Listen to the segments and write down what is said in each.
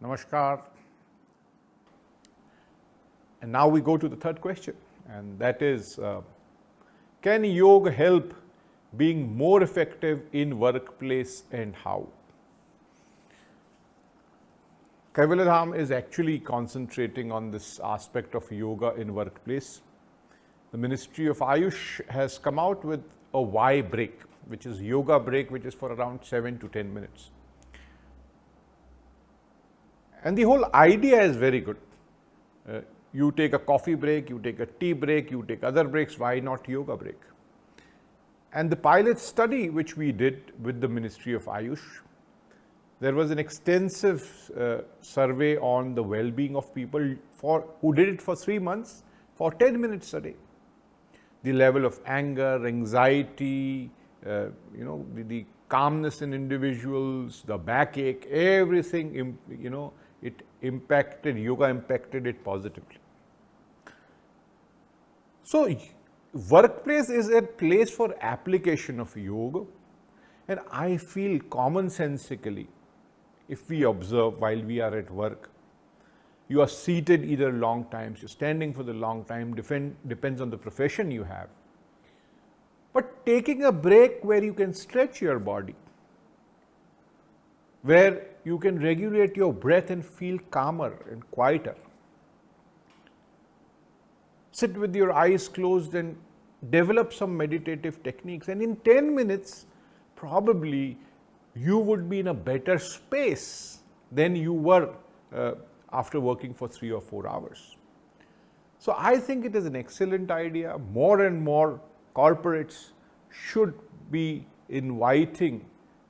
Namaskar. And now we go to the third question, and that is, can yoga help being more effective in workplace and how? Kaivalyadhama is actually concentrating on this aspect of yoga in workplace. The Ministry of Ayush has come out with a Y break, which is yoga break, which is for around 7 to 10 minutes. And the whole idea is very good. You take a coffee break, you take a tea break, you take other breaks, why not yoga break? And the pilot study which we did with the Ministry of Ayush, there was an extensive survey on the well-being of people who did it for 3 months for 10 minutes a day. The level of anger, anxiety, the calmness in individuals, the backache, everything, it impacted, yoga impacted it positively. So, workplace is a place for application of yoga, and I feel commonsensically, if we observe while we are at work, you are seated either long times, you're standing for the long time, depends on the profession you have. But taking a break where you can stretch your body, where you can regulate your breath and feel calmer and quieter. Sit with your eyes closed and develop some meditative techniques, and in 10 minutes, probably you would be in a better space than you were after working for 3 or 4 hours. So I think it is an excellent idea. More and more corporates should be inviting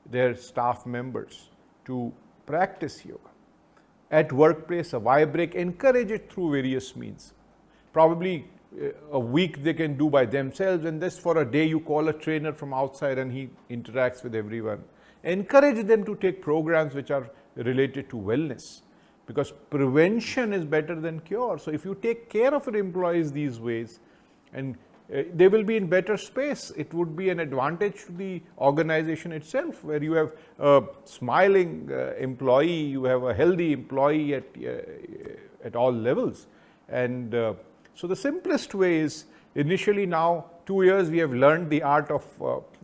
their staff members to practice yoga. At workplace, a Y break, encourage it through various means. Probably a week they can do by themselves, and this for a day you call a trainer from outside and he interacts with everyone. Encourage them to take programs which are related to wellness, because prevention is better than cure. So if you take care of your employees these ways, and they will be in better space, it would be an advantage to the organization itself, where you have a smiling employee, you have a healthy employee at all levels. And so the simplest way is, initially now 2 years we have learned the art of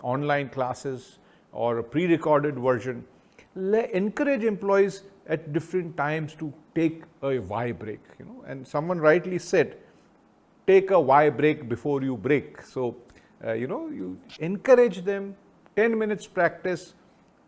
online classes or a pre-recorded version. Encourage employees at different times to take a Y break, and someone rightly said, take a Y break before you break. So, you encourage them, 10 minutes practice,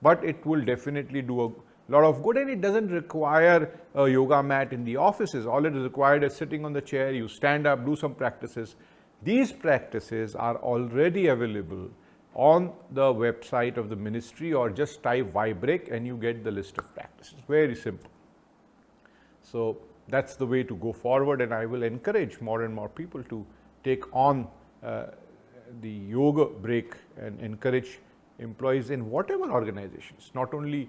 but it will definitely do a lot of good, and it doesn't require a yoga mat in the offices. All it is required is sitting on the chair, you stand up, do some practices. These practices are already available on the website of the ministry, or just type Y break and you get the list of practices. Very simple. So that's the way to go forward, and I will encourage more and more people to take on the yoga break and encourage employees in whatever organizations, not only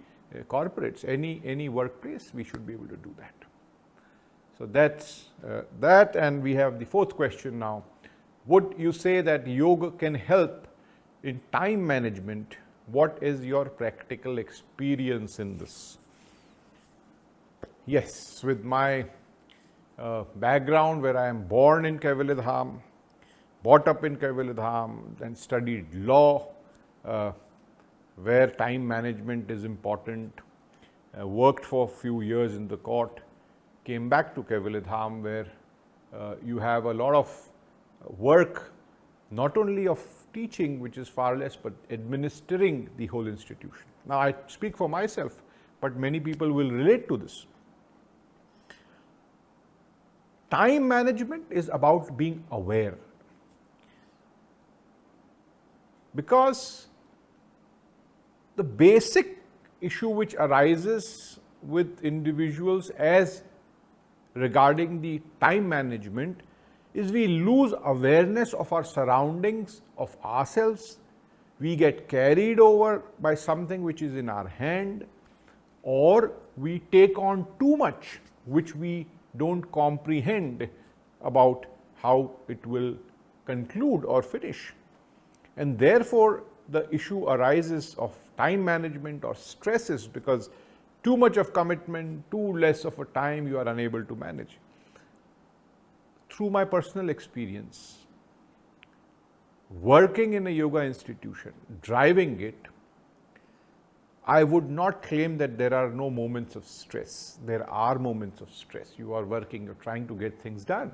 corporates, any workplace, we should be able to do that. So that's that, and we have the fourth question now. Would you say that yoga can help in time management? What is your practical experience in this? Yes, with my background, where I am born in Kaivalyadhama, brought up in Kaivalyadhama, and studied law, where time management is important, worked for a few years in the court, came back to Kaivalyadhama, where you have a lot of work, not only of teaching, which is far less, but administering the whole institution. Now, I speak for myself, but many people will relate to this. Time management is about being aware, because the basic issue which arises with individuals as regarding the time management is we lose awareness of our surroundings, of ourselves. We get carried over by something which is in our hand, or we take on too much which we don't comprehend about how it will conclude or finish. And therefore, the issue arises of time management or stresses, because Too much of commitment, too less of a time, you are unable to manage. Through my personal experience, working in a yoga institution, driving it, I would not claim that there are no moments of stress. There are moments of stress. You are working, you're trying to get things done.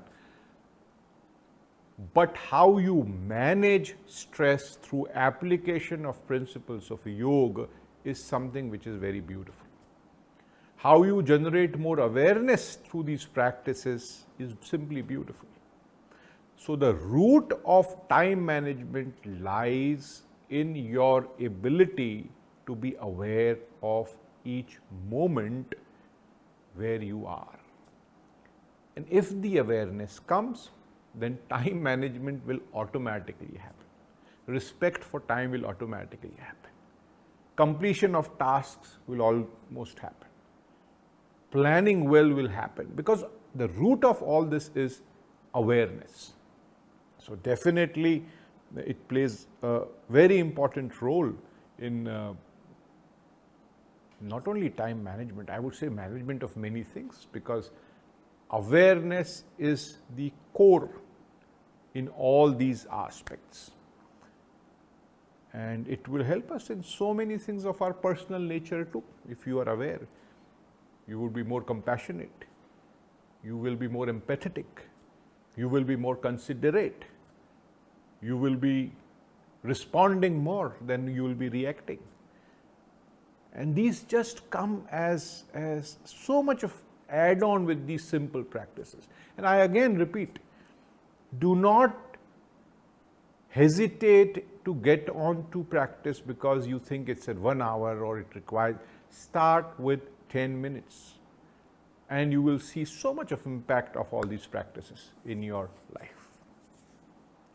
But how you manage stress through application of principles of yoga is something which is very beautiful. How you generate more awareness through these practices is simply beautiful. So the root of time management lies in your ability to be aware of each moment where you are. And if the awareness comes, then time management will automatically happen. Respect for time will automatically happen. Completion of tasks will almost happen. Planning well will happen, because the root of all this is awareness. So definitely it plays a very important role in not only time management, I would say management of many things, because awareness is the core in all these aspects. And it will help us in so many things of our personal nature too. If you are aware, you will be more compassionate, you will be more empathetic, you will be more considerate, you will be responding more than you will be reacting. And these just come as so much of add-on with these simple practices. And I again repeat, do not hesitate to get on to practice because you think it's at 1 hour or it requires. Start with 10 minutes and you will see so much of impact of all these practices in your life.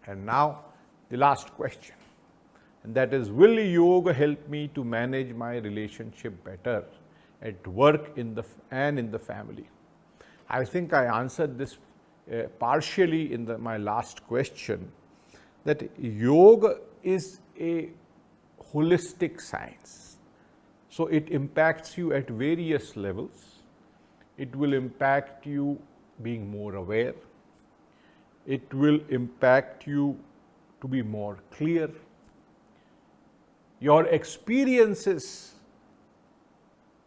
And now the last question, and that is, will yoga help me to manage my relationship better at work and in the family? I think I answered this partially in my last question, that yoga is a holistic science. So it impacts you at various levels. It will impact you being more aware. It will impact you to be more clear. Your experiences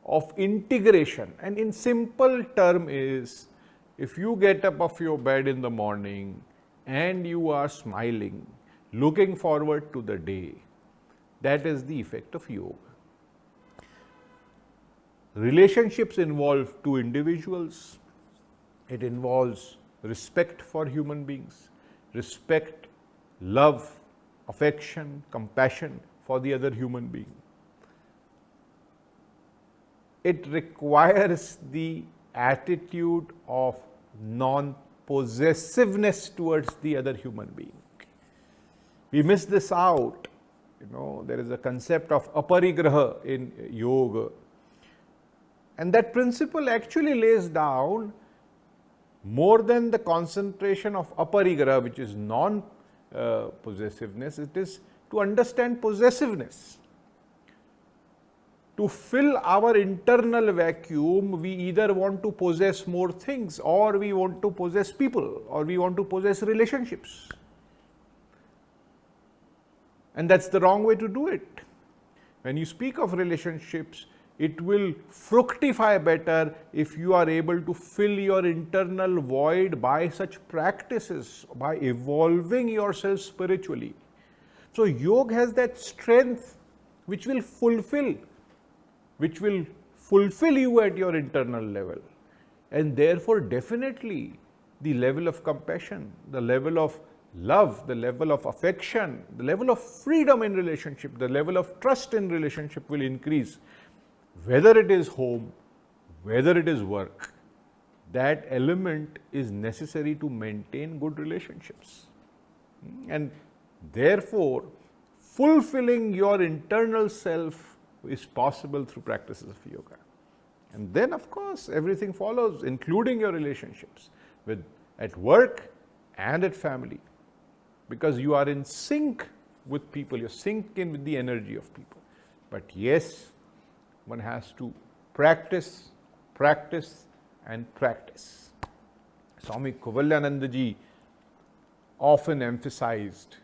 of integration, and in simple term is, if you get up off your bed in the morning and you are smiling, looking forward to the day, that is the effect of yoga. Relationships involve two individuals. It involves respect for human beings, respect, love, affection, compassion for the other human being. It requires the attitude of non-possessiveness towards the other human being. We miss this out. There is a concept of aparigraha in yoga. And that principle actually lays down more than the concentration of aparigraha, which is non-possessiveness. It is to understand possessiveness. To fill our internal vacuum, we either want to possess more things, or we want to possess people, or we want to possess relationships. And that's the wrong way to do it. When you speak of relationships, it will fructify better if you are able to fill your internal void by such practices, by evolving yourself spiritually. So yoga has that strength which will fulfill you at your internal level. And therefore, definitely the level of compassion, the level of love, the level of affection, the level of freedom in relationship, the level of trust in relationship will increase. Whether it is home, whether it is work, that element is necessary to maintain good relationships. And therefore, fulfilling your internal self is possible through practices of yoga. And then, of course, everything follows, including your relationships at work and at family, because you are in sync with people, you're synced in with the energy of people. But yes, one has to practice, practice and practice. Swami Kaivalyadhama ji often emphasized,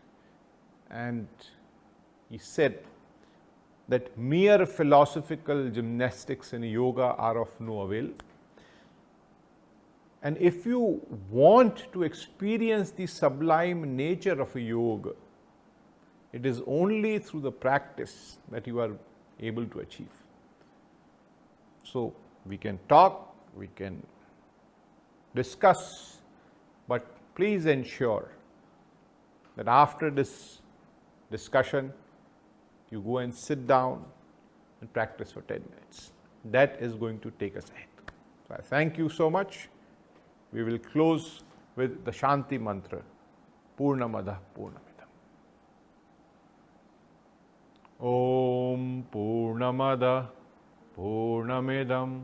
and he said that mere philosophical gymnastics in yoga are of no avail. And if you want to experience the sublime nature of a yoga, it is only through the practice that you are able to achieve. So we can talk, we can discuss, but please ensure that after this discussion, you go and sit down and practice for 10 minutes. That is going to take us ahead. So I thank you so much. We will close with the Shanti Mantra, Purnamada Purnamidam. Om Purnamada Purnamidam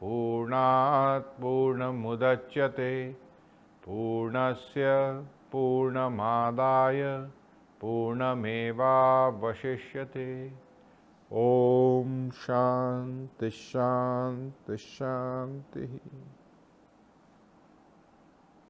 Purnat Purnamudachyate Purnasya Purnamadaya Purnameva Vashishyate. Om Shanti Shanti Shanti.